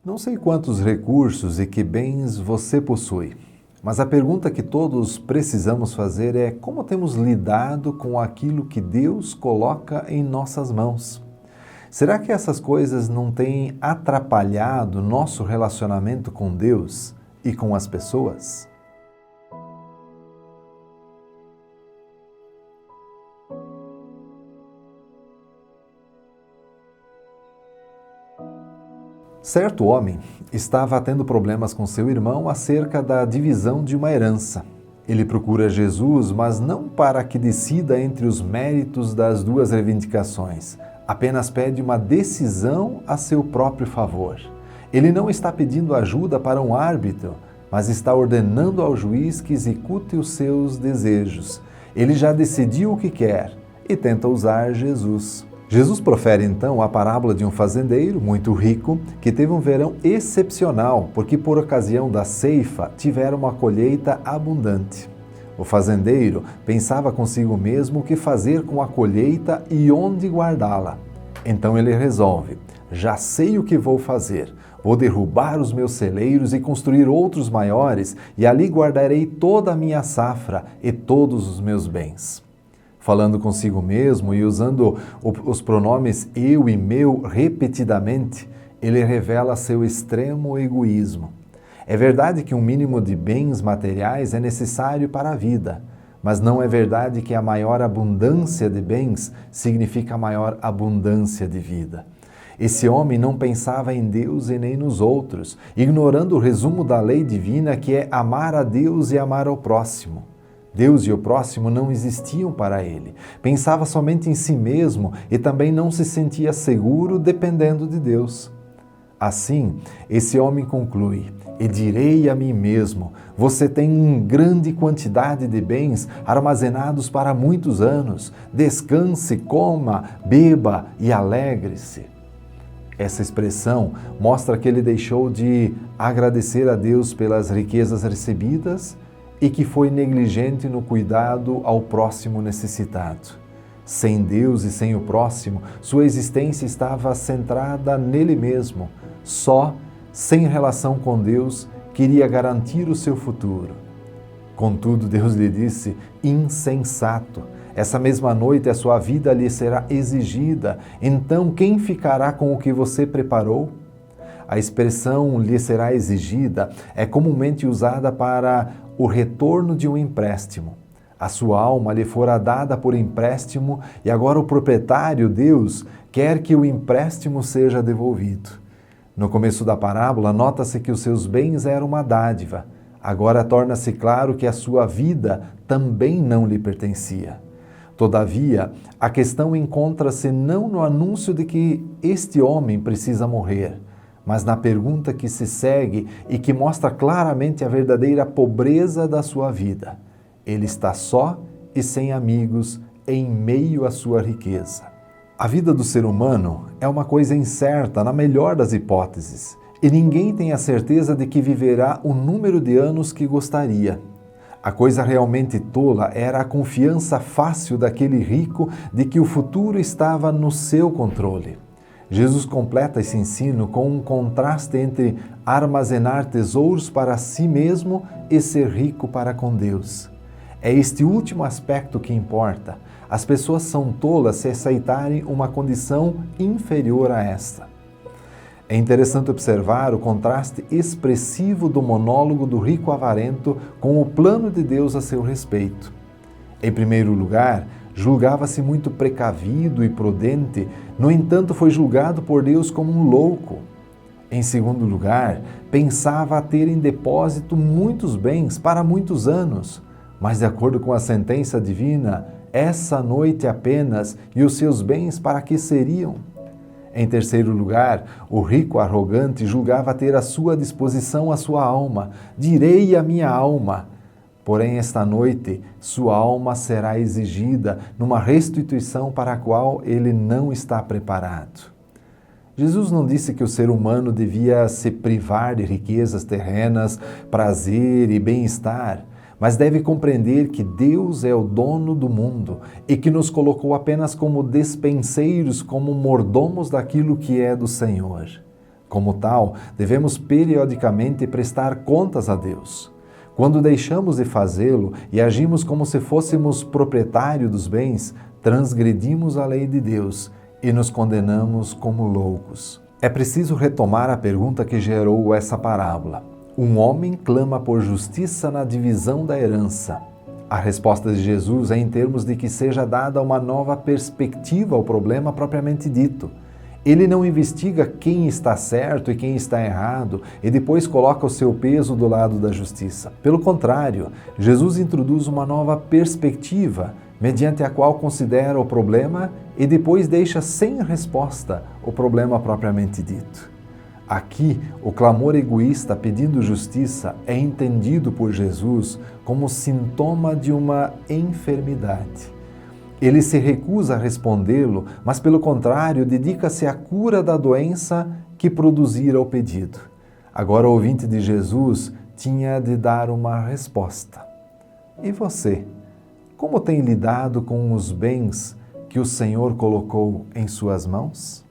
Não sei quantos recursos e que bens você possui, mas a pergunta que todos precisamos fazer é como temos lidado com aquilo que Deus coloca em nossas mãos. Será que essas coisas não têm atrapalhado nosso relacionamento com Deus e com as pessoas? Certo homem estava tendo problemas com seu irmão acerca da divisão de uma herança. Ele procura Jesus, mas não para que decida entre os méritos das duas reivindicações. Apenas pede uma decisão a seu próprio favor. Ele não está pedindo ajuda para um árbitro, mas está ordenando ao juiz que execute os seus desejos. Ele já decidiu o que quer e tenta usar Jesus. Jesus profere então a parábola de um fazendeiro muito rico que teve um verão excepcional, porque por ocasião da ceifa tiveram uma colheita abundante. O fazendeiro pensava consigo mesmo o que fazer com a colheita e onde guardá-la. Então ele resolve: já sei o que vou fazer. Vou derrubar os meus celeiros e construir outros maiores, e ali guardarei toda a minha safra e todos os meus bens. Falando consigo mesmo e usando os pronomes eu e meu repetidamente, ele revela seu extremo egoísmo. É verdade que um mínimo de bens materiais é necessário para a vida, mas não é verdade que a maior abundância de bens significa a maior abundância de vida. Esse homem não pensava em Deus e nem nos outros, ignorando o resumo da lei divina que é amar a Deus e amar ao próximo. Deus e o próximo não existiam para ele. Pensava somente em si mesmo e também não se sentia seguro dependendo de Deus. Assim, esse homem conclui: e direi a mim mesmo, você tem uma grande quantidade de bens armazenados para muitos anos. Descanse, coma, beba e alegre-se. Essa expressão mostra que ele deixou de agradecer a Deus pelas riquezas recebidas e que foi negligente no cuidado ao próximo necessitado. Sem Deus e sem o próximo, sua existência estava centrada nele mesmo. Só, sem relação com Deus, queria garantir o seu futuro. Contudo, Deus lhe disse: insensato, essa mesma noite a sua vida lhe será exigida, então quem ficará com o que você preparou? A expressão lhe será exigida é comumente usada para o retorno de um empréstimo. A sua alma lhe fora dada por empréstimo e agora o proprietário, Deus, quer que o empréstimo seja devolvido. No começo da parábola, nota-se que os seus bens eram uma dádiva. Agora torna-se claro que a sua vida também não lhe pertencia. Todavia, a questão encontra-se não no anúncio de que este homem precisa morrer, mas na pergunta que se segue e que mostra claramente a verdadeira pobreza da sua vida. Ele está só e sem amigos em meio à sua riqueza. A vida do ser humano é uma coisa incerta, na melhor das hipóteses, e ninguém tem a certeza de que viverá o número de anos que gostaria. A coisa realmente tola era a confiança fácil daquele rico de que o futuro estava no seu controle. Jesus completa esse ensino com um contraste entre armazenar tesouros para si mesmo e ser rico para com Deus. É este último aspecto que importa. As pessoas são tolas se aceitarem uma condição inferior a esta. É interessante observar o contraste expressivo do monólogo do rico avarento com o plano de Deus a seu respeito. Em primeiro lugar, julgava-se muito precavido e prudente, no entanto foi julgado por Deus como um louco. Em segundo lugar, pensava ter em depósito muitos bens para muitos anos, mas de acordo com a sentença divina, essa noite apenas e os seus bens para que seriam? Em terceiro lugar, o rico arrogante julgava ter à sua disposição a sua alma. Direi a minha alma. Porém, esta noite, sua alma será exigida numa restituição para a qual ele não está preparado. Jesus não disse que o ser humano devia se privar de riquezas terrenas, prazer e bem-estar, mas deve compreender que Deus é o dono do mundo e que nos colocou apenas como despenseiros, como mordomos daquilo que é do Senhor. Como tal, devemos periodicamente prestar contas a Deus. Quando deixamos de fazê-lo e agimos como se fôssemos proprietários dos bens, transgredimos a lei de Deus e nos condenamos como loucos. É preciso retomar a pergunta que gerou essa parábola. Um homem clama por justiça na divisão da herança. A resposta de Jesus é em termos de que seja dada uma nova perspectiva ao problema propriamente dito. Ele não investiga quem está certo e quem está errado e depois coloca o seu peso do lado da justiça. Pelo contrário, Jesus introduz uma nova perspectiva, mediante a qual considera o problema e depois deixa sem resposta o problema propriamente dito. Aqui, o clamor egoísta pedindo justiça é entendido por Jesus como sintoma de uma enfermidade. Ele se recusa a respondê-lo, mas pelo contrário, dedica-se à cura da doença que produzira o pedido. Agora o ouvinte de Jesus tinha de dar uma resposta. E você? Como tem lidado com os bens que o Senhor colocou em suas mãos?